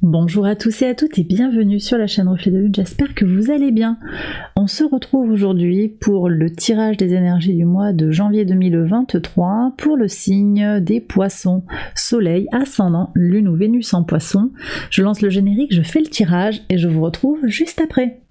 Bonjour à tous et à toutes et bienvenue sur la chaîne Reflet de Lune, j'espère que vous allez bien. On se retrouve aujourd'hui pour le tirage des énergies du mois de janvier 2023 pour le signe des poissons, soleil, ascendant, lune ou Vénus en poisson. Je lance le générique, je fais le tirage et je vous retrouve juste après.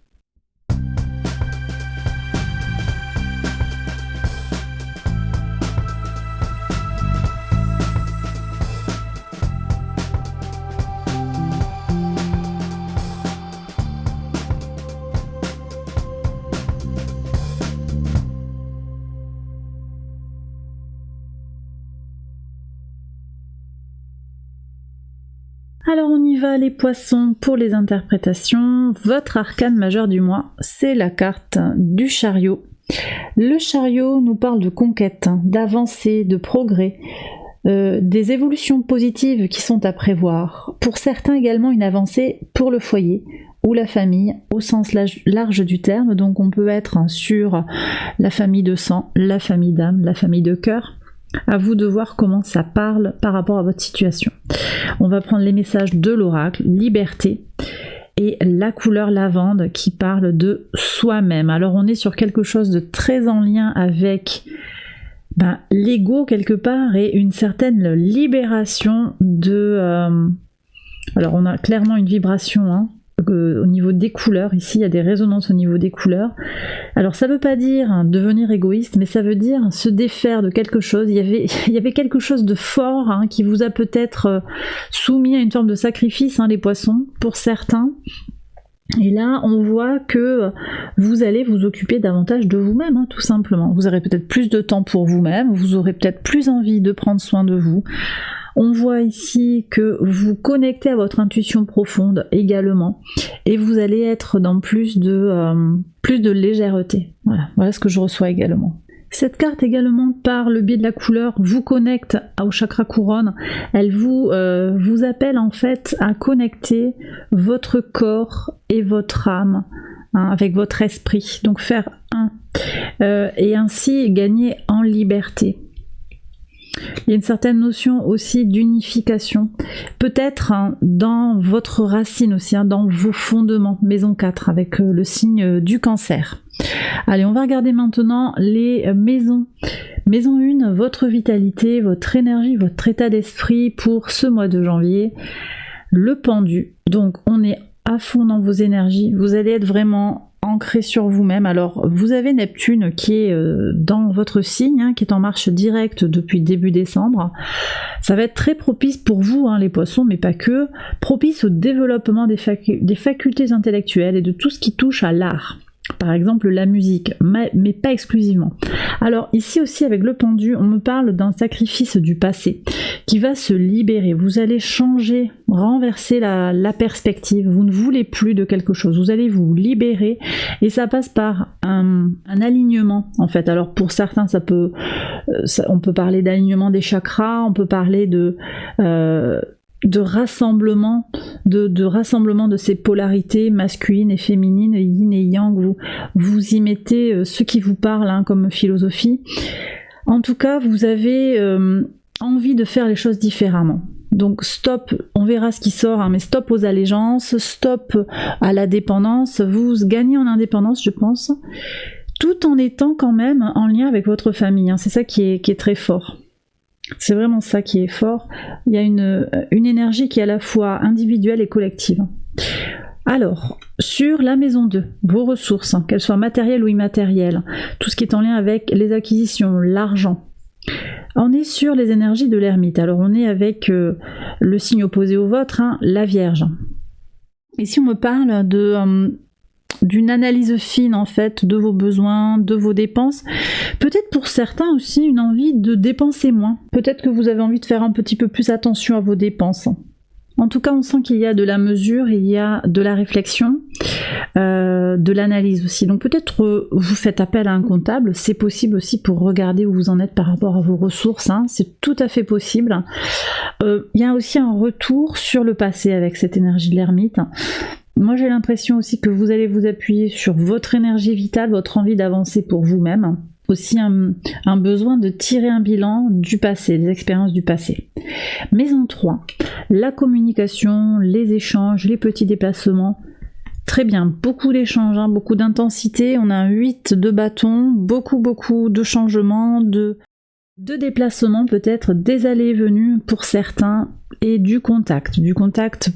Alors on y va les poissons pour les interprétations. Votre arcane majeur du mois, c'est la carte du chariot. Le chariot nous parle de conquête, d'avancée, de progrès, des évolutions positives qui sont à prévoir. Pour certains également une avancée pour le foyer ou la famille au sens large du terme. Donc on peut être sur la famille de sang, la famille d'âme, la famille de cœur. À vous de voir comment ça parle par rapport à votre situation. On va prendre les messages de l'oracle, liberté, et la couleur lavande qui parle de soi-même. Alors on est sur quelque chose de très en lien avec l'ego quelque part et une certaine libération de... Alors on a clairement une vibration, au niveau des couleurs, ici il y a des résonances au niveau des couleurs. Alors ça veut pas dire devenir égoïste, mais ça veut dire se défaire de quelque chose. Il y avait quelque chose de fort qui vous a peut-être soumis à une forme de sacrifice, les poissons, pour certains. Et là, on voit que vous allez vous occuper davantage de vous-même, tout simplement. Vous aurez peut-être plus de temps pour vous-même, vous aurez peut-être plus envie de prendre soin de vous. On voit ici que vous connectez à votre intuition profonde également et vous allez être dans plus de légèreté. Voilà ce que je reçois également. Cette carte également, par le biais de la couleur, vous connecte au chakra couronne. Elle vous appelle en fait à connecter votre corps et votre âme avec votre esprit. Donc faire un et ainsi gagner en liberté. Il y a une certaine notion aussi d'unification, peut-être dans votre racine aussi, dans vos fondements, maison 4 avec le signe du cancer. Allez, on va regarder maintenant les maisons. Maison 1, votre vitalité, votre énergie, votre état d'esprit pour ce mois de janvier. Le pendu, donc on est à fond dans vos énergies, vous allez être vraiment ancré sur vous-même. Alors vous avez Neptune qui est dans votre signe, qui est en marche directe depuis début décembre. Ça va être très propice pour vous, les poissons, mais pas que, propice au développement des facultés intellectuelles et de tout ce qui touche à l'art. Par exemple la musique, mais pas exclusivement. Alors ici aussi avec le pendu, on me parle d'un sacrifice du passé qui va se libérer. Vous allez changer, renverser la perspective. Vous ne voulez plus de quelque chose. Vous allez vous libérer et ça passe par un alignement en fait. Alors pour certains on peut parler d'alignement des chakras, on peut parler de rassemblement de ces polarités masculines et féminines, yin et yang. Vous y mettez ce qui vous parle comme philosophie. En tout cas, vous avez envie de faire les choses différemment. Donc stop, on verra ce qui sort, mais stop aux allégeances, stop à la dépendance. Vous gagnez en indépendance, je pense, tout en étant quand même en lien avec votre famille. C'est ça qui est très fort. C'est vraiment ça qui est fort. Il y a une énergie qui est à la fois individuelle et collective. Alors, sur la maison 2, vos ressources, qu'elles soient matérielles ou immatérielles, tout ce qui est en lien avec les acquisitions, l'argent. On est sur les énergies de l'ermite. Alors on est avec le signe opposé au vôtre, la Vierge. Ici on me parle d'une analyse fine en fait de vos besoins, de vos dépenses. Peut-être pour certains aussi une envie de dépenser moins. Peut-être que vous avez envie de faire un petit peu plus attention à vos dépenses. En tout cas, on sent qu'il y a de la mesure, il y a de la réflexion, de l'analyse aussi. Donc peut-être vous faites appel à un comptable, c'est possible aussi pour regarder où vous en êtes par rapport à vos ressources, c'est tout à fait possible. Il y a aussi un retour sur le passé avec cette énergie de l'ermite. Moi j'ai l'impression aussi que vous allez vous appuyer sur votre énergie vitale, votre envie d'avancer pour vous-même. aussi un besoin de tirer un bilan du passé, des expériences du passé. Maison 3, la communication, les échanges, les petits déplacements. Très bien, beaucoup d'échanges, hein, beaucoup d'intensité. On a un 8 de bâton, beaucoup de changements, de déplacements, peut-être des allées et venues pour certains, et du contact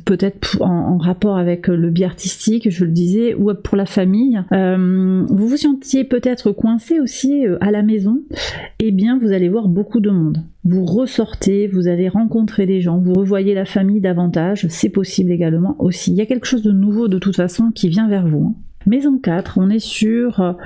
peut-être en rapport avec le biais artistique, je le disais, ou pour la famille. Vous vous sentiez peut-être coincé aussi à la maison, et bien vous allez voir beaucoup de monde. Vous ressortez, vous allez rencontrer des gens, vous revoyez la famille davantage, c'est possible également aussi. Il y a quelque chose de nouveau de toute façon qui vient vers vous, hein. Maison 4, on est sur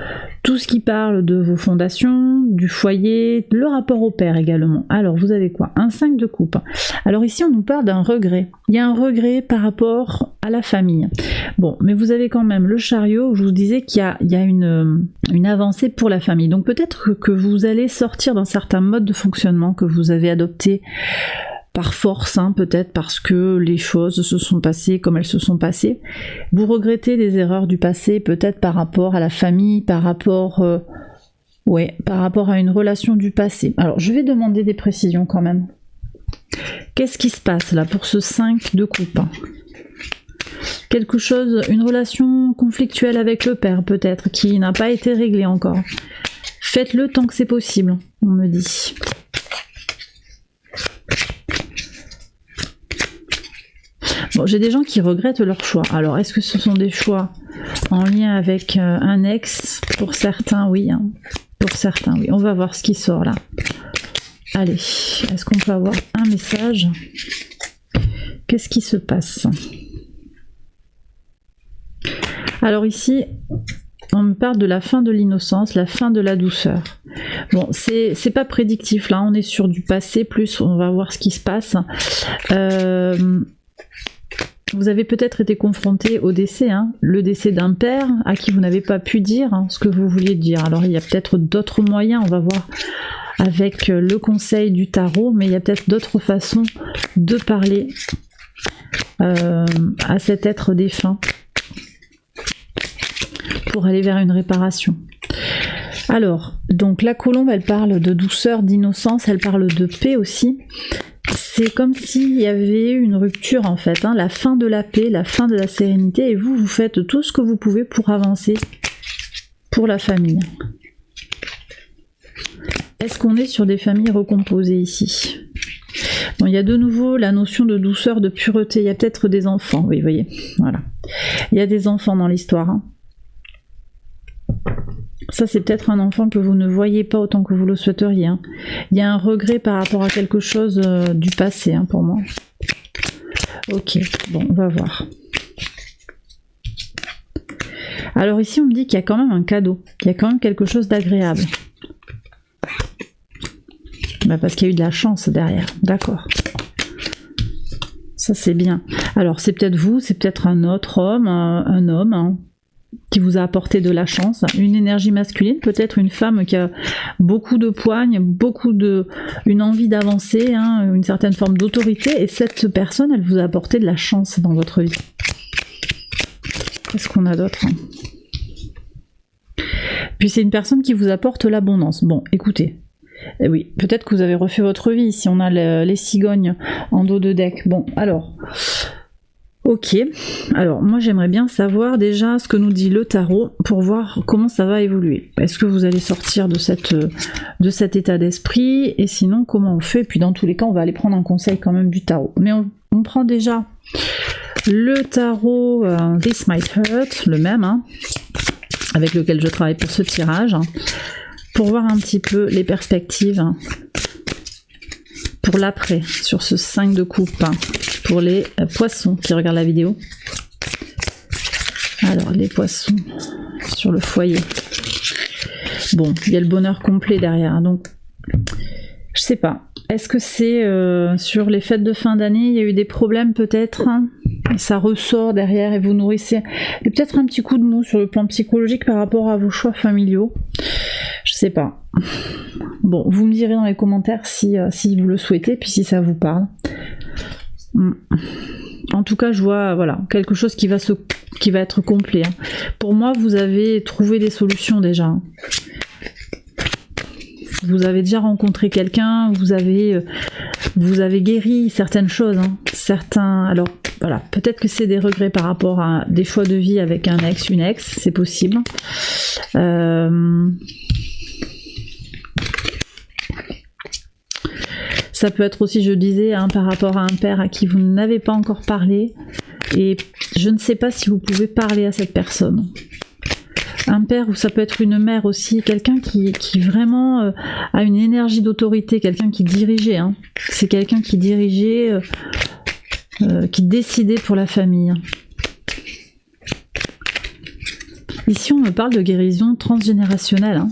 tout ce qui parle de vos fondations, du foyer, le rapport au père également. Alors vous avez quoi? Un 5 de coupe. Alors ici on nous parle d'un regret. Il y a un regret par rapport à la famille. Bon, mais vous avez quand même le chariot, je vous disais qu'il y a une avancée pour la famille. Donc peut-être que vous allez sortir d'un certain mode de fonctionnement que vous avez adopté par force, hein, peut-être parce que les choses se sont passées comme elles se sont passées. Vous regrettez des erreurs du passé, peut-être par rapport à la famille, par rapport à une relation du passé. Alors, je vais demander des précisions quand même. Qu'est-ce qui se passe là pour ce 5 de coupe? Quelque chose, une relation conflictuelle avec le père peut-être, qui n'a pas été réglée encore. Faites-le tant que c'est possible, on me dit. Bon, j'ai des gens qui regrettent leur choix. Alors, est-ce que ce sont des choix en lien avec un ex? Pour certains, oui. Hein. Pour certains, oui. On va voir ce qui sort là. Allez, est-ce qu'on peut avoir un message? Qu'est-ce qui se passe? Alors ici, on me parle de la fin de l'innocence, la fin de la douceur. Bon, c'est pas prédictif là, on est sur du passé, plus on va voir ce qui se passe. Vous avez peut-être été confronté au décès, hein, le décès d'un père à qui vous n'avez pas pu dire ce que vous vouliez dire. Alors il y a peut-être d'autres moyens, on va voir avec le conseil du tarot, mais il y a peut-être d'autres façons de parler à cet être défunt pour aller vers une réparation. Alors, donc la colombe, elle parle de douceur, d'innocence, elle parle de paix aussi. C'est comme s'il y avait une rupture en fait, hein, la fin de la paix, la fin de la sérénité, et vous faites tout ce que vous pouvez pour avancer pour la famille. Est-ce qu'on est sur des familles recomposées ici? Bon, il y a de nouveau la notion de douceur, de pureté, il y a peut-être des enfants, oui, vous voyez, voilà. Il y a des enfants dans l'histoire, hein. Ça, c'est peut-être un enfant que vous ne voyez pas autant que vous le souhaiteriez. Hein. Il y a un regret par rapport à quelque chose du passé, hein, pour moi. Ok, bon, on va voir. Alors ici, on me dit qu'il y a quand même un cadeau. Il y a quand même quelque chose d'agréable. Bah, parce qu'il y a eu de la chance derrière. D'accord. Ça, c'est bien. Alors, c'est peut-être vous, c'est peut-être un autre homme, un homme, hein, qui vous a apporté de la chance, une énergie masculine, peut-être une femme qui a beaucoup de poigne, une envie d'avancer, hein, une certaine forme d'autorité, et cette personne, elle vous a apporté de la chance dans votre vie. Qu'est-ce qu'on a d'autre? Puis c'est une personne qui vous apporte l'abondance. Bon, écoutez, oui, peut-être que vous avez refait votre vie, si on a les cigognes en dos de deck. Bon, alors... Ok, alors moi j'aimerais bien savoir déjà ce que nous dit le tarot pour voir comment ça va évoluer. Est-ce que vous allez sortir de cet état d'esprit, et sinon comment on fait? Puis dans tous les cas on va aller prendre un conseil quand même du tarot. Mais on prend déjà le tarot This Might Hurt, le même, hein, avec lequel je travaille pour ce tirage, hein, pour voir un petit peu les perspectives, hein, pour l'après, sur ce 5 de coupe, hein, pour les poissons qui regardent la vidéo. Alors, les poissons sur le foyer. Bon, il y a le bonheur complet derrière, donc je sais pas. Est-ce que c'est sur les fêtes de fin d'année, il y a eu des problèmes peut-être, hein, et ça ressort derrière et vous nourrissez. Et peut-être un petit coup de mou sur le plan psychologique par rapport à vos choix familiaux. Je sais pas. Bon, vous me direz dans les commentaires si vous le souhaitez, puis si ça vous parle. En tout cas, je vois voilà, quelque chose qui va être complet. Hein. Pour moi, vous avez trouvé des solutions déjà. vous avez déjà rencontré quelqu'un, vous avez guéri certaines choses, hein. Alors voilà, peut-être que c'est des regrets par rapport à des choix de vie avec un ex, une ex, c'est possible. Ça peut être aussi, je disais, par rapport à un père à qui vous n'avez pas encore parlé, et je ne sais pas si vous pouvez parler à cette personne. Un père, ou ça peut être une mère aussi, quelqu'un qui vraiment a une énergie d'autorité, quelqu'un qui dirigeait, hein. C'est quelqu'un qui dirigeait, qui décidait pour la famille. Ici, on me parle de guérison transgénérationnelle, hein.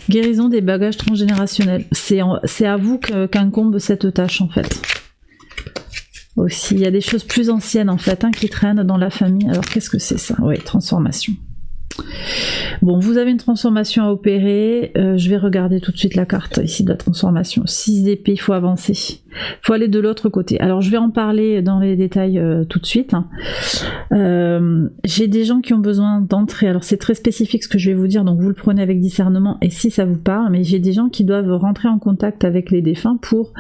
Guérison des bagages transgénérationnels. C'est à vous qu'incombe cette tâche, en fait. Aussi, il y a des choses plus anciennes, en fait, qui traînent dans la famille. Alors, qu'est-ce que c'est ça? Oui, transformation. Bon, vous avez une transformation à opérer. Je vais regarder tout de suite la carte ici de la transformation. 6 d'épée, il faut avancer. Il faut aller de l'autre côté. Alors, je vais en parler dans les détails tout de suite. J'ai des gens qui ont besoin d'entrer. Alors, c'est très spécifique ce que je vais vous dire, donc vous le prenez avec discernement et si ça vous parle. Mais j'ai des gens qui doivent rentrer en contact avec les défunts pour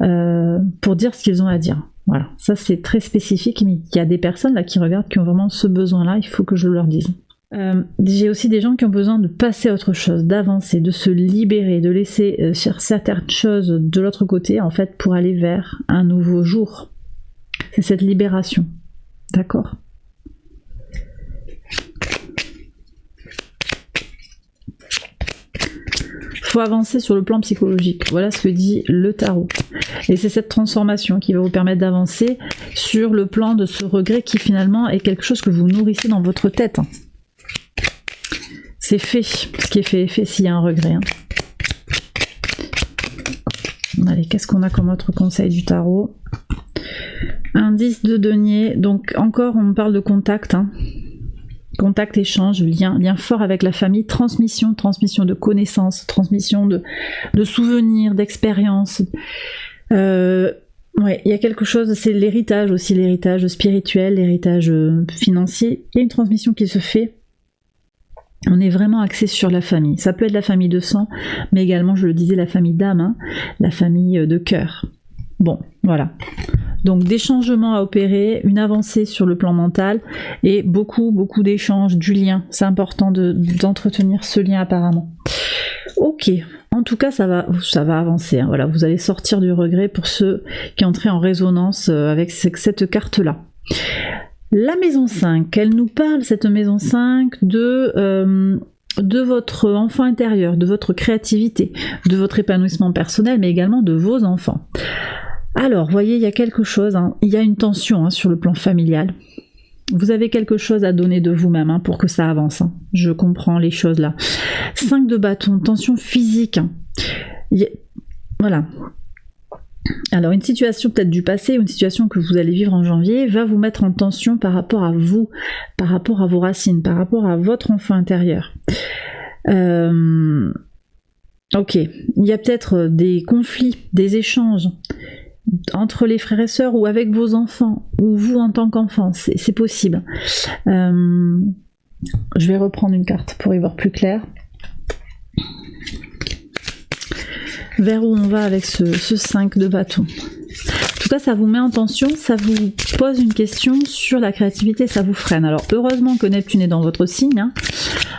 dire ce qu'ils ont à dire. Voilà, ça c'est très spécifique, mais il y a des personnes là qui regardent qui ont vraiment ce besoin-là, il faut que je leur dise. J'ai aussi des gens qui ont besoin de passer à autre chose, d'avancer, de se libérer, de laisser certaines choses de l'autre côté, en fait, pour aller vers un nouveau jour. C'est cette libération. D'accord ? Faut avancer sur le plan psychologique. Voilà ce que dit le tarot. Et c'est cette transformation qui va vous permettre d'avancer sur le plan de ce regret qui finalement est quelque chose que vous nourrissez dans votre tête. C'est fait. Ce qui est fait est fait s'il y a un regret. Allez, qu'est-ce qu'on a comme autre conseil du tarot? Indice de denier. Donc encore, on me parle de contact. Contact, échange, lien fort avec la famille, transmission de connaissances, transmission de souvenirs, d'expériences. Ouais, il y a quelque chose, c'est l'héritage aussi, l'héritage spirituel, l'héritage financier. Il y a une transmission qui se fait. On est vraiment axé sur la famille. Ça peut être la famille de sang, mais également, je le disais, la famille d'âme, la famille de cœur. Bon, voilà. Donc des changements à opérer, une avancée sur le plan mental et beaucoup d'échanges, du lien. C'est important d'entretenir ce lien apparemment. Ok, en tout cas ça va avancer. Voilà, vous allez sortir du regret pour ceux qui entrent en résonance avec cette carte-là. La maison 5, elle nous parle, cette maison 5, de votre enfant intérieur, de votre créativité, de votre épanouissement personnel, mais également de vos enfants. Alors, voyez, il y a quelque chose, il y a une tension sur le plan familial. Vous avez quelque chose à donner de vous-même pour que ça avance. Je comprends les choses là. 5 de bâton, tension physique. Voilà. Alors, une situation peut-être du passé, ou une situation que vous allez vivre en janvier, va vous mettre en tension par rapport à vous, par rapport à vos racines, par rapport à votre enfant intérieur. Ok, il y a peut-être des conflits, des échanges entre les frères et sœurs ou avec vos enfants, ou vous en tant qu'enfant, c'est possible. Je vais reprendre une carte pour y voir plus clair. Vers où on va avec ce 5 de bâton. En tout cas, ça vous met en tension, ça vous pose une question sur la créativité, ça vous freine. Alors, heureusement que Neptune est dans votre signe,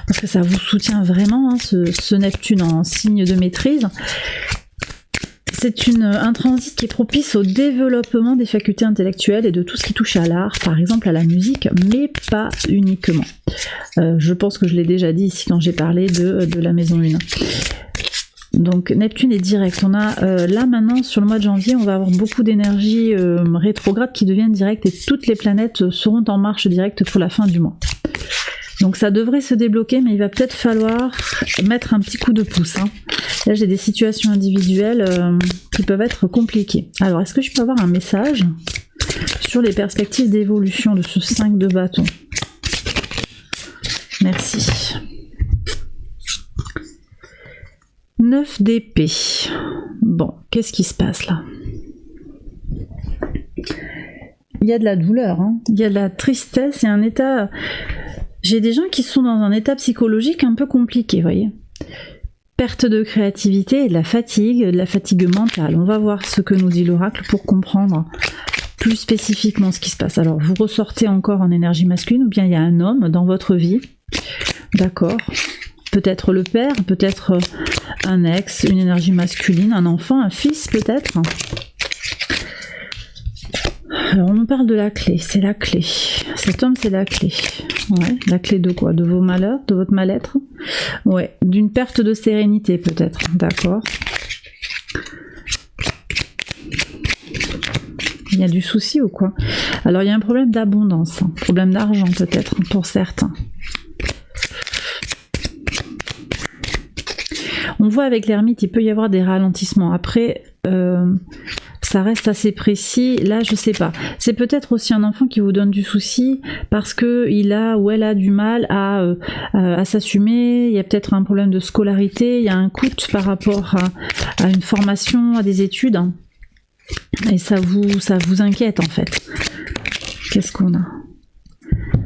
parce que ça vous soutient vraiment, ce Neptune en signe de maîtrise. C'est un transit qui est propice au développement des facultés intellectuelles et de tout ce qui touche à l'art, par exemple à la musique, mais pas uniquement. Je pense que je l'ai déjà dit ici quand j'ai parlé de la maison 1. Donc Neptune est direct. On a là maintenant sur le mois de janvier, on va avoir beaucoup d'énergie rétrograde qui deviennent directes et toutes les planètes seront en marche directe pour la fin du mois. Donc ça devrait se débloquer, mais il va peut-être falloir mettre un petit coup de pouce. Là j'ai des situations individuelles qui peuvent être compliquées. Alors est-ce que je peux avoir un message sur les perspectives d'évolution de ce 5 de bâton? Merci. 9 d'épée. Bon, qu'est-ce qui se passe là? Il y a de la douleur, il y a de la tristesse et un état... J'ai des gens qui sont dans un état psychologique un peu compliqué, vous voyez. Perte de créativité et de la fatigue mentale. On va voir ce que nous dit l'oracle pour comprendre plus spécifiquement ce qui se passe. Alors, vous ressortez encore en énergie masculine ou bien il y a un homme dans votre vie. D'accord. Peut-être le père, peut-être un ex, une énergie masculine, un enfant, un fils peut-être. Alors, on nous parle de la clé, c'est la clé. Cet homme, c'est la clé. Ouais, la clé de quoi? De vos malheurs, de votre mal-être? Ouais, d'une perte de sérénité peut-être, d'accord. Il y a du souci ou quoi? Alors, il y a un problème d'abondance, problème d'argent peut-être pour certains. On voit avec l'ermite, il peut y avoir des ralentissements. Après, ça reste assez précis. Là, je sais pas. C'est peut-être aussi un enfant qui vous donne du souci parce que il a ou elle a du mal à s'assumer. Il y a peut-être un problème de scolarité. Il y a un coût par rapport à une formation, à des études. Et ça vous inquiète en fait. Qu'est-ce qu'on a?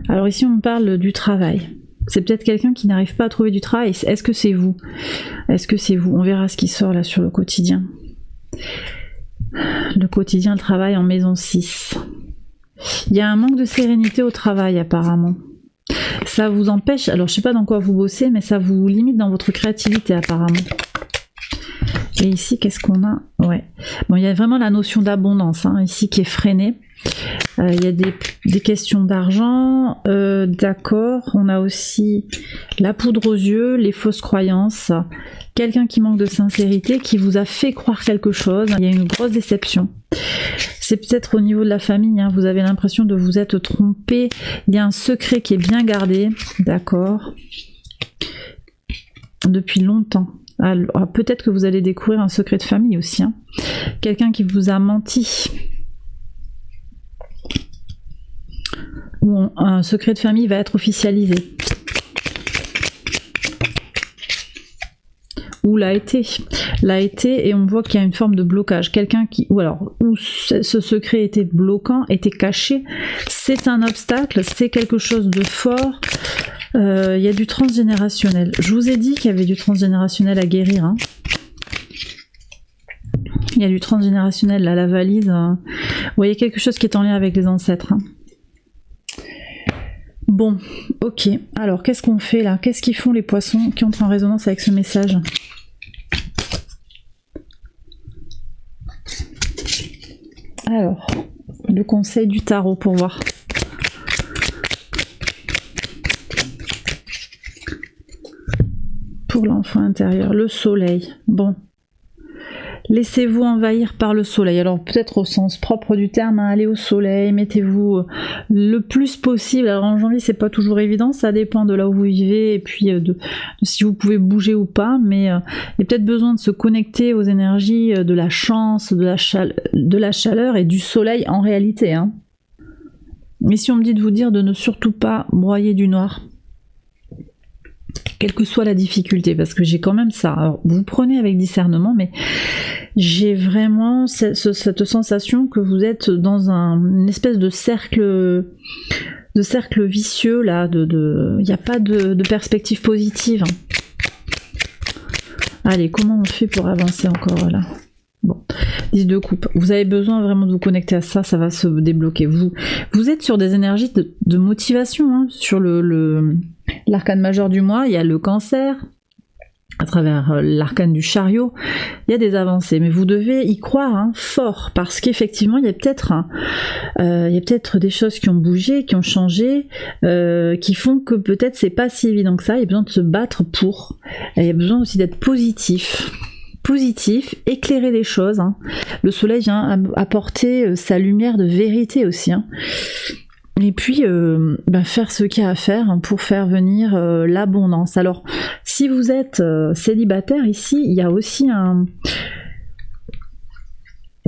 Alors ici, on parle du travail. C'est peut-être quelqu'un qui n'arrive pas à trouver du travail. Est-ce que c'est vous? Est-ce que c'est vous? On verra ce qui sort là sur le quotidien. Le quotidien, le travail en maison 6. Il y a un manque de sérénité au travail apparemment. Ça vous empêche, alors je sais pas dans quoi vous bossez, mais ça vous limite dans votre créativité apparemment. Et ici, qu'est-ce qu'on a? Ouais. Bon, il y a vraiment la notion d'abondance ici qui est freinée. Il y a des questions d'argent, d'accord. On a aussi la poudre aux yeux, les fausses croyances. Quelqu'un qui manque de sincérité, qui vous a fait croire quelque chose. Il y a une grosse déception. C'est peut-être au niveau de la famille, vous avez l'impression de vous être trompé. Il y a un secret qui est bien gardé, d'accord. Depuis longtemps. Alors, peut-être que vous allez découvrir un secret de famille aussi. Quelqu'un qui vous a menti. Ou un secret de famille va être officialisé. Ou l'a été, et on voit qu'il y a une forme de blocage. Quelqu'un qui, où ce secret était bloquant, était caché, c'est un obstacle, c'est quelque chose de fort. Il y a du transgénérationnel. Je vous ai dit qu'il y avait du transgénérationnel à guérir. Il y a du transgénérationnel là, la valise. Vous voyez quelque chose qui est en lien avec les ancêtres. Bon, ok. Alors, qu'est-ce qu'on fait là? Qu'est-ce qu'ils font les poissons qui entrent en résonance avec ce message? Alors, le conseil du tarot pour voir. Pour l'enfant intérieur, le soleil. Bon. Laissez-vous envahir par le soleil. Alors peut-être au sens propre du terme, allez au soleil, mettez-vous le plus possible. Alors en janvier, c'est pas toujours évident, ça dépend de là où vous vivez et puis de si vous pouvez bouger ou pas, mais il y a peut-être besoin de se connecter aux énergies de la chance, de la chaleur et du soleil en réalité. Mais si on me dit de vous dire de ne surtout pas broyer du noir, quelle que soit la difficulté, parce que j'ai quand même ça. Alors, vous prenez avec discernement, mais j'ai vraiment cette sensation que vous êtes dans une espèce de cercle vicieux là. Il n'y a pas de perspective positive. Allez, comment on fait pour avancer encore là? Bon, 10 de coupe. Vous avez besoin vraiment de vous connecter à ça, ça va se débloquer. Vous êtes sur des énergies de motivation, sur l'arcane majeur du mois. Il y a le cancer, à travers l'arcane du chariot, il y a des avancées, mais vous devez y croire fort, parce qu'effectivement, il y a peut-être des choses qui ont bougé, qui ont changé, qui font que peut-être c'est pas si évident que ça. Il y a besoin de se battre pour. Et il y a besoin aussi d'être positif, éclairer les choses. Le soleil vient apporter sa lumière de vérité aussi. Et puis faire ce qu'il y a à faire pour faire venir l'abondance. Alors, si vous êtes célibataire ici, il y a aussi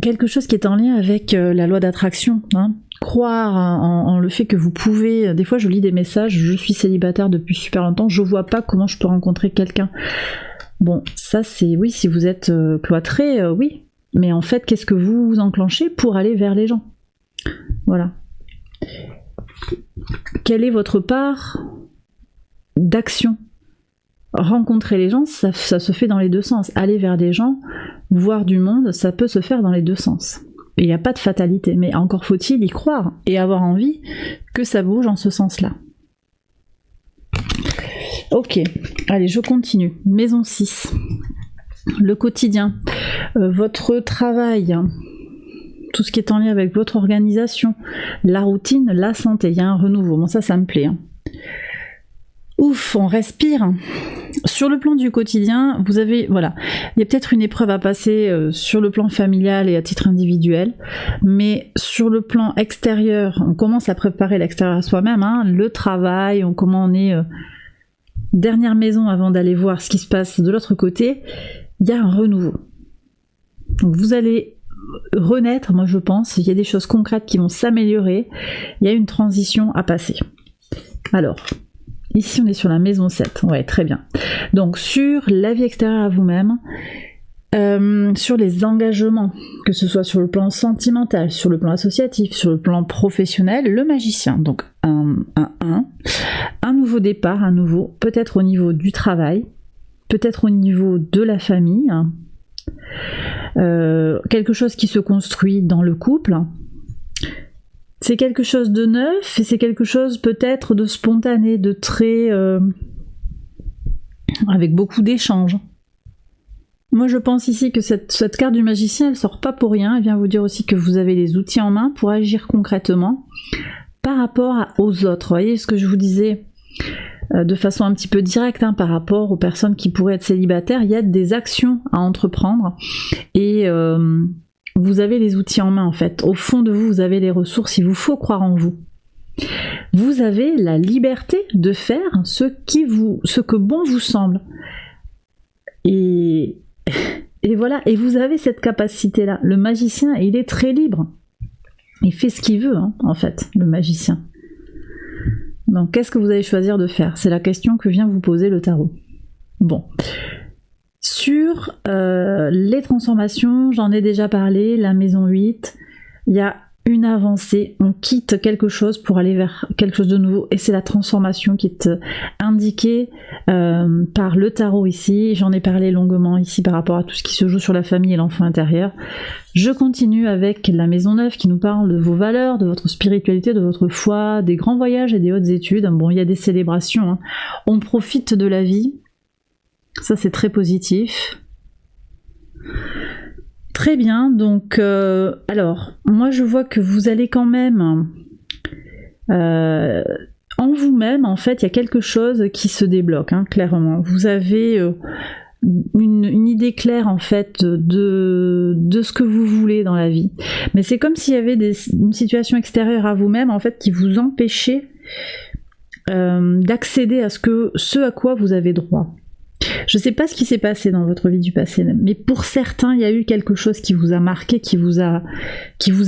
quelque chose qui est en lien avec la loi d'attraction. Croire en le fait que vous pouvez... Des fois, je lis des messages, je suis célibataire depuis super longtemps, je vois pas comment je peux rencontrer quelqu'un. Bon, ça c'est... Oui, si vous êtes cloîtré, oui. Mais en fait, qu'est-ce que vous enclenchez pour aller vers les gens? Voilà. Quelle est votre part d'action? rencontrer les gens, ça se fait dans les deux sens. Aller vers des gens, voir du monde, ça peut se faire dans les deux sens. Il n'y a pas de fatalité, mais encore faut-il y croire et avoir envie que ça bouge en ce sens-là. Ok, allez, je continue. Maison 6. Le quotidien. Votre travail. Tout ce qui est en lien avec votre organisation. La routine, la santé. Il y a un renouveau. Bon, ça me plaît. Ouf, on respire. Sur le plan du quotidien, vous avez, voilà, il y a peut-être une épreuve à passer sur le plan familial et à titre individuel, mais sur le plan extérieur, on commence à préparer l'extérieur à soi-même, hein, le travail, comment on est dernière maison avant d'aller voir ce qui se passe de l'autre côté, il y a un renouveau. Donc vous allez renaître, moi je pense, il y a des choses concrètes qui vont s'améliorer, il y a une transition à passer. Alors, ici on est sur la maison 7, ouais, très bien. Donc sur la vie extérieure à vous-même, sur les engagements, que ce soit sur le plan sentimental, sur le plan associatif, sur le plan professionnel, le magicien, donc un nouveau départ, un nouveau, peut-être au niveau du travail, peut-être au niveau de la famille, quelque chose qui se construit dans le couple. C'est quelque chose de neuf et c'est quelque chose peut-être de spontané, de très... avec beaucoup d'échanges. Moi je pense ici que cette carte du magicien, elle sort pas pour rien, elle vient vous dire aussi que vous avez les outils en main pour agir concrètement par rapport aux autres. Vous voyez ce que je vous disais de façon un petit peu directe, hein, par rapport aux personnes qui pourraient être célibataires, il y a des actions à entreprendre et... vous avez les outils en main en fait. Au fond de vous, vous avez les ressources, il vous faut croire en vous. Vous avez la liberté de faire ce que bon vous semble. Et voilà, et vous avez cette capacité-là. Le magicien, il est très libre. Il fait ce qu'il veut, hein, en fait, le magicien. Donc, qu'est-ce que vous allez choisir de faire? C'est la question que vient vous poser le tarot. Bon. Sur les transformations, j'en ai déjà parlé, la maison 8, il y a une avancée, on quitte quelque chose pour aller vers quelque chose de nouveau et c'est la transformation qui est indiquée par le tarot ici. J'en ai parlé longuement ici par rapport à tout ce qui se joue sur la famille et l'enfant intérieur. Je continue avec la maison 9 qui nous parle de vos valeurs, de votre spiritualité, de votre foi, des grands voyages et des hautes études. Bon, il y a des célébrations, hein. On profite de la vie. Ça c'est très positif. Très bien, donc alors moi je vois que vous allez quand même en vous-même, en fait il y a quelque chose qui se débloque, hein, clairement. Vous avez une idée claire en fait de ce que vous voulez dans la vie, mais c'est comme s'il y avait une situation extérieure à vous-même en fait qui vous empêchait d'accéder à ce à quoi vous avez droit. Je ne sais pas ce qui s'est passé dans votre vie du passé, mais pour certains, il y a eu quelque chose qui vous a marqué, qui vous a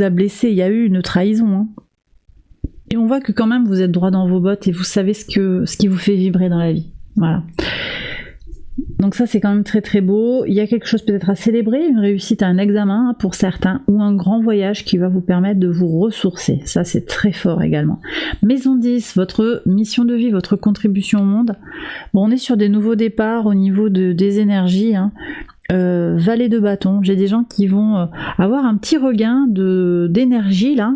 blessé. Il y a eu une trahison. Hein. Et on voit que quand même, vous êtes droit dans vos bottes et vous savez ce qui vous fait vibrer dans la vie. Voilà. Donc ça, c'est quand même très très beau. Il y a quelque chose peut-être à célébrer, une réussite à un examen pour certains, ou un grand voyage qui va vous permettre de vous ressourcer. Ça, c'est très fort également. Maison 10, votre mission de vie, votre contribution au monde. Bon, on est sur des nouveaux départs au niveau des énergies, hein. Valet de bâton, j'ai des gens qui vont avoir un petit regain d'énergie là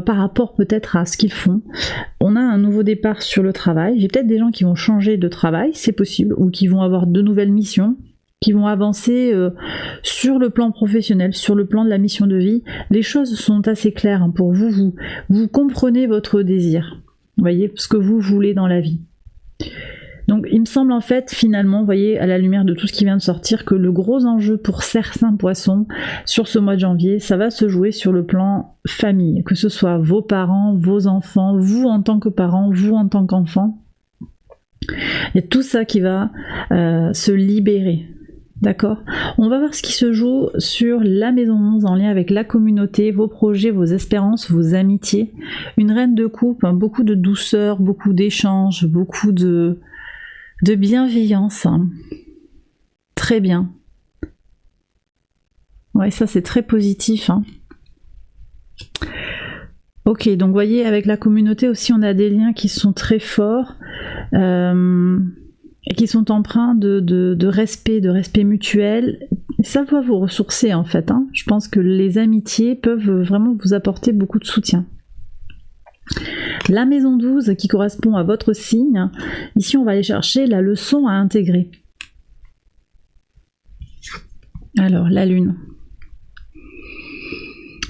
par rapport peut-être à ce qu'ils font. On a un nouveau départ sur le travail, j'ai peut-être des gens qui vont changer de travail, c'est possible, ou qui vont avoir de nouvelles missions, qui vont avancer sur le plan professionnel, sur le plan de la mission de vie. Les choses sont assez claires, hein, pour vous, vous comprenez votre désir, vous voyez, ce que vous voulez dans la vie. Donc il me semble en fait finalement, vous voyez, à la lumière de tout ce qui vient de sortir, que le gros enjeu pour certains poissons sur ce mois de janvier, ça va se jouer sur le plan famille, que ce soit vos parents, vos enfants, vous en tant que parents, vous en tant qu'enfants. Il y a tout ça qui va se libérer. D'accord? On va voir ce qui se joue sur la maison 11 en lien avec la communauté, vos projets, vos espérances, vos amitiés. Une reine de coupe, hein, beaucoup de douceur, beaucoup d'échanges, beaucoup de bienveillance. Très bien. Ouais, ça c'est très positif. Hein. Ok, donc vous voyez, avec la communauté aussi, on a des liens qui sont très forts. et qui sont empreints de respect mutuel. Ça va vous ressourcer en fait. Je pense que les amitiés peuvent vraiment vous apporter beaucoup de soutien. La maison 12 qui correspond à votre signe, ici on va aller chercher la leçon à intégrer. Alors, la lune.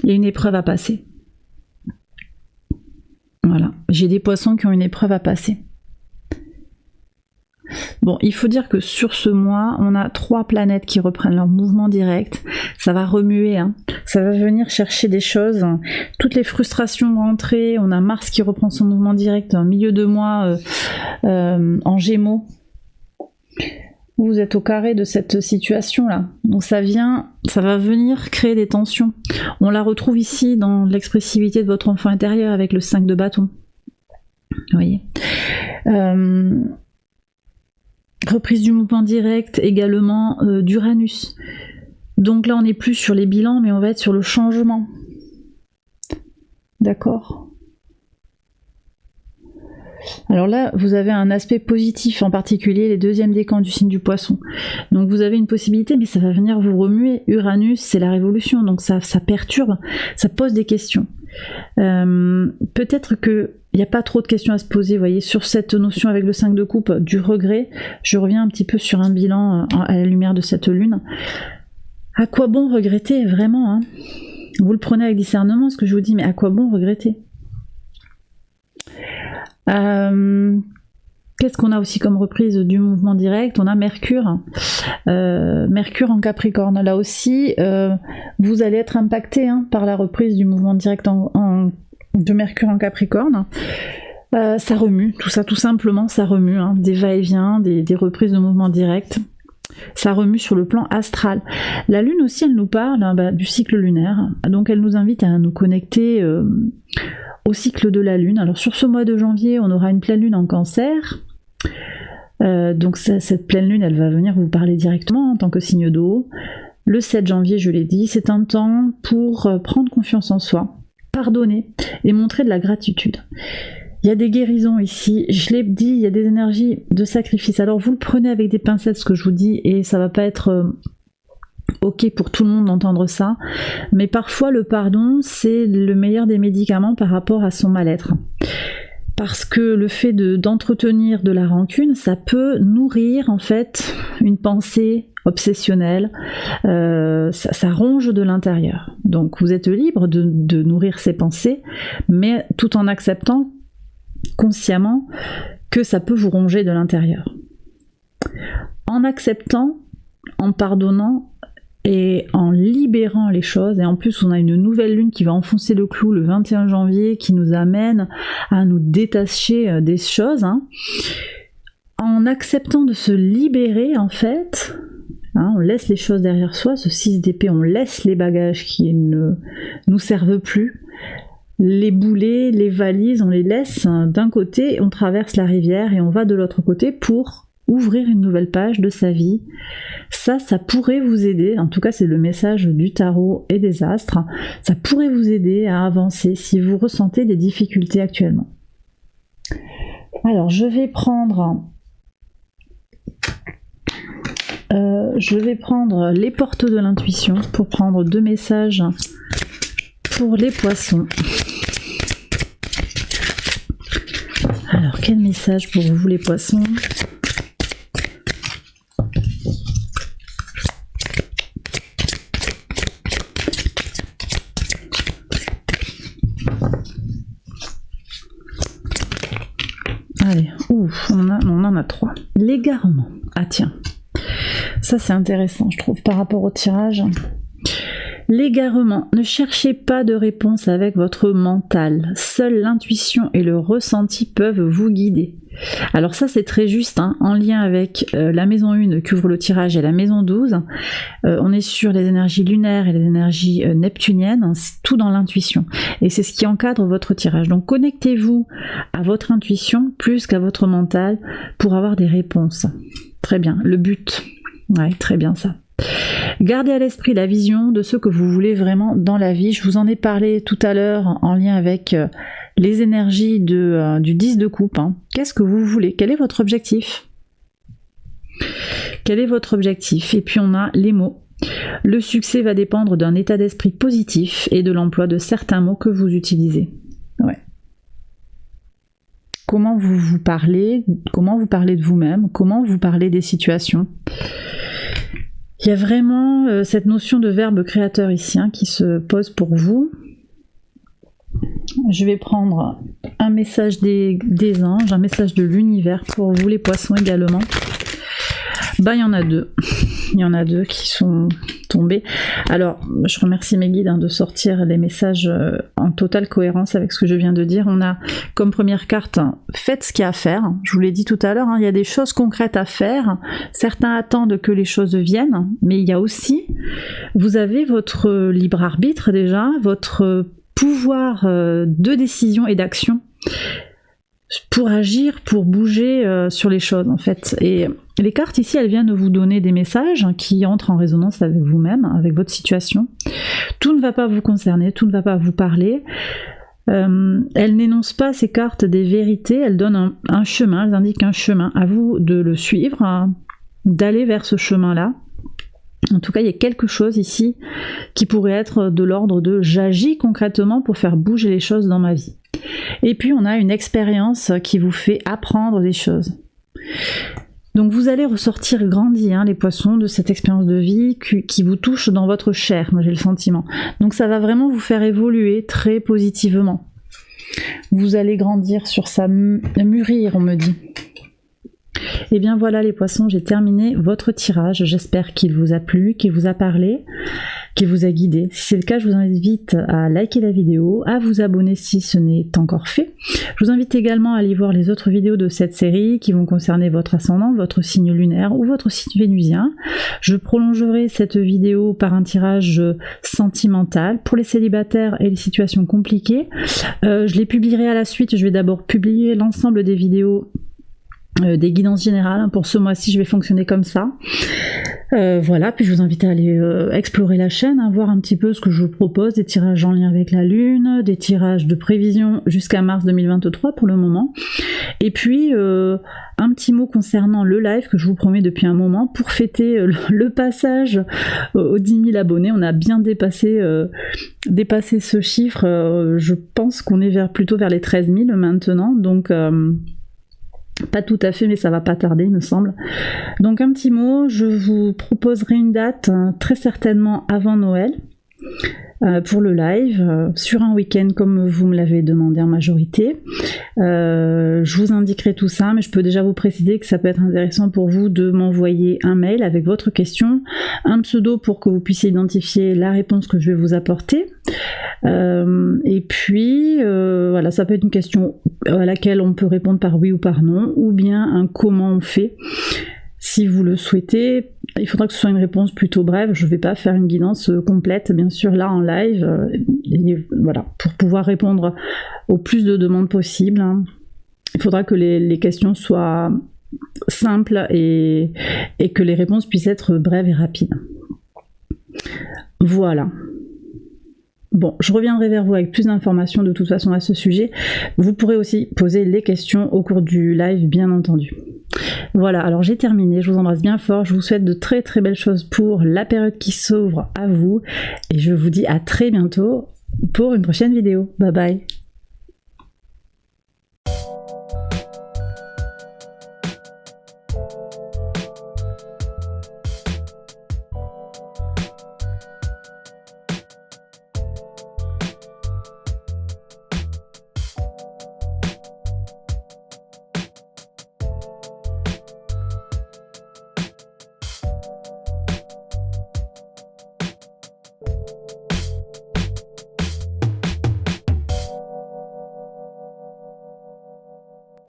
Il y a une épreuve à passer. Voilà, j'ai des poissons qui ont une épreuve à passer. Bon, il faut dire que sur ce mois, on a 3 planètes qui reprennent leur mouvement direct. Ça va remuer, ça va venir chercher des choses. Toutes les frustrations vont rentrer. On a Mars qui reprend son mouvement direct en milieu de mois en Gémeaux. Vous êtes au carré de cette situation-là. Donc ça va venir créer des tensions. On la retrouve ici dans l'expressivité de votre enfant intérieur avec le 5 de bâton. Vous voyez. Reprise du mouvement direct, également d'Uranus. Donc là, on n'est plus sur les bilans, mais on va être sur le changement. D'accord ? Alors là, vous avez un aspect positif, en particulier les 2e décans du signe du poisson. Donc vous avez une possibilité, mais ça va venir vous remuer. Uranus, c'est la révolution, donc ça perturbe, ça pose des questions. Peut-être qu'il n'y a pas trop de questions à se poser, vous voyez, sur cette notion avec le 5 de coupe du regret. Je reviens un petit peu sur un bilan à la lumière de cette lune. À quoi bon regretter, vraiment Vous le prenez avec discernement, ce que je vous dis, mais à quoi bon regretter? Qu'est-ce qu'on a aussi comme reprise du mouvement direct? On a Mercure. Mercure en Capricorne. Là aussi, vous allez être impacté par la reprise du mouvement direct de Mercure en Capricorne. Ça remue, tout ça, tout simplement, ça remue. Des va-et-vient, des reprises de mouvement direct. Ça remue sur le plan astral. La Lune aussi, elle nous parle du cycle lunaire. Donc elle nous invite à nous connecter au cycle de la Lune. Alors sur ce mois de janvier, on aura une pleine Lune en Cancer. Donc cette pleine Lune, elle va venir vous parler directement en tant que signe d'eau. Le 7 janvier, je l'ai dit, c'est un temps pour prendre confiance en soi, pardonner et montrer de la gratitude. Il y a des guérisons ici, je l'ai dit, il y a des énergies de sacrifice. Alors vous le prenez avec des pincettes, ce que je vous dis, et ça va pas être ok pour tout le monde d'entendre ça, mais parfois le pardon, c'est le meilleur des médicaments par rapport à son mal-être. Parce que le fait d'entretenir de la rancune, ça peut nourrir en fait une pensée obsessionnelle, ça ronge de l'intérieur. Donc vous êtes libre de nourrir ces pensées, mais tout en acceptant consciemment que ça peut vous ronger de l'intérieur. En acceptant, en pardonnant et en libérant les choses, et en plus on a une nouvelle lune qui va enfoncer le clou le 21 janvier qui nous amène à nous détacher des choses, en acceptant de se libérer en fait, on laisse les choses derrière soi, ce 6 d'épée, on laisse les bagages qui ne nous servent plus. Les boulets, les valises, on les laisse d'un côté, on traverse la rivière et on va de l'autre côté pour ouvrir une nouvelle page de sa vie. Ça pourrait vous aider, en tout cas c'est le message du tarot et des astres, ça pourrait vous aider à avancer si vous ressentez des difficultés actuellement. Alors je vais prendre les portes de l'intuition pour prendre 2 messages pour les poissons. Alors, quel message pour vous les poissons? Allez, on en a 3. L'égarement. Ah tiens, ça c'est intéressant je trouve par rapport au tirage. L'égarement, ne cherchez pas de réponse avec votre mental, seule l'intuition et le ressenti peuvent vous guider. Alors ça c'est très juste, en lien avec la maison 1 qui ouvre le tirage et la maison 12, on est sur les énergies lunaires et les énergies neptuniennes, c'est tout dans l'intuition, et c'est ce qui encadre votre tirage. Donc connectez-vous à votre intuition plus qu'à votre mental pour avoir des réponses. Très bien, le but, ouais, très bien ça. Gardez à l'esprit la vision de ce que vous voulez vraiment dans la vie. Je vous en ai parlé tout à l'heure en lien avec les énergies du 10 de coupe. Qu'est-ce que vous voulez? Quel est votre objectif? Quel est votre objectif? Et puis on a les mots. Le succès va dépendre d'un état d'esprit positif et de l'emploi de certains mots que vous utilisez. Ouais. Comment vous parlez de vous-même, comment vous parlez des situations. Il y a vraiment cette notion de verbe créateur ici qui se pose pour vous. Je vais prendre un message des anges, un message de l'univers pour vous les poissons également. Il y en a deux. Il y en a deux qui sont tombés. Alors, je remercie mes guides de sortir les messages en totale cohérence avec ce que je viens de dire. On a comme première carte, faites ce qu'il y a à faire. Je vous l'ai dit tout à l'heure, il y a des choses concrètes à faire. Certains attendent que les choses viennent, mais il y a aussi, vous avez votre libre arbitre déjà, votre pouvoir de décision et d'action pour agir, pour bouger sur les choses en fait. Et les cartes ici, elles viennent vous donner des messages qui entrent en résonance avec vous-même, avec votre situation. Tout ne va pas vous concerner, tout ne va pas vous parler. Elles n'énoncent pas, ces cartes, des vérités, elles donnent un chemin, elles indiquent un chemin. À vous de le suivre, d'aller vers ce chemin-là. En tout cas, il y a quelque chose ici qui pourrait être de l'ordre de « j'agis concrètement pour faire bouger les choses dans ma vie ». Et puis, on a une expérience qui vous fait apprendre des choses. Donc, vous allez ressortir grandi, les poissons, de cette expérience de vie qui vous touche dans votre chair, moi j'ai le sentiment. Donc, ça va vraiment vous faire évoluer très positivement. Vous allez grandir sur ça, mûrir, on me dit. Et bien voilà les poissons, j'ai terminé votre tirage. J'espère qu'il vous a plu, qu'il vous a parlé, qu'il vous a guidé. Si c'est le cas, je vous invite à liker la vidéo, à vous abonner si ce n'est encore fait. Je vous invite également à aller voir les autres vidéos de cette série qui vont concerner votre ascendant, votre signe lunaire ou votre signe vénusien. Je prolongerai cette vidéo par un tirage sentimental pour les célibataires et les situations compliquées. Je les publierai à la suite. Je vais d'abord publier l'ensemble des vidéos des guidances générales. Pour ce mois-ci, je vais fonctionner comme ça. Voilà, puis je vous invite à aller explorer la chaîne, voir un petit peu ce que je vous propose, des tirages en lien avec la Lune, des tirages de prévision jusqu'à mars 2023 pour le moment. Et puis, un petit mot concernant le live que je vous promets depuis un moment, pour fêter le passage aux 10 000 abonnés. On a bien dépassé ce chiffre. Je pense qu'on est plutôt vers les 13 000 maintenant, donc... pas tout à fait, mais ça va pas tarder, il me semble. Donc un petit mot, je vous proposerai une date très certainement avant Noël pour le live, sur un week-end comme vous me l'avez demandé en majorité. Je vous indiquerai tout ça, mais je peux déjà vous préciser que ça peut être intéressant pour vous de m'envoyer un mail avec votre question, un pseudo pour que vous puissiez identifier la réponse que je vais vous apporter. Et puis voilà, ça peut être une question à laquelle on peut répondre par oui ou par non, ou bien un comment on fait. Si vous le souhaitez, il faudra que ce soit une réponse plutôt brève. Je ne vais pas faire une guidance complète, bien sûr, là en live. Voilà, pour pouvoir répondre au plus de demandes possibles, il faudra que les questions soient simples et que les réponses puissent être brèves et rapides. Voilà. Bon, je reviendrai vers vous avec plus d'informations de toute façon à ce sujet. Vous pourrez aussi poser les questions au cours du live, bien entendu. Voilà, alors j'ai terminé, je vous embrasse bien fort, je vous souhaite de très très belles choses pour la période qui s'ouvre à vous, et je vous dis à très bientôt pour une prochaine vidéo. Bye bye.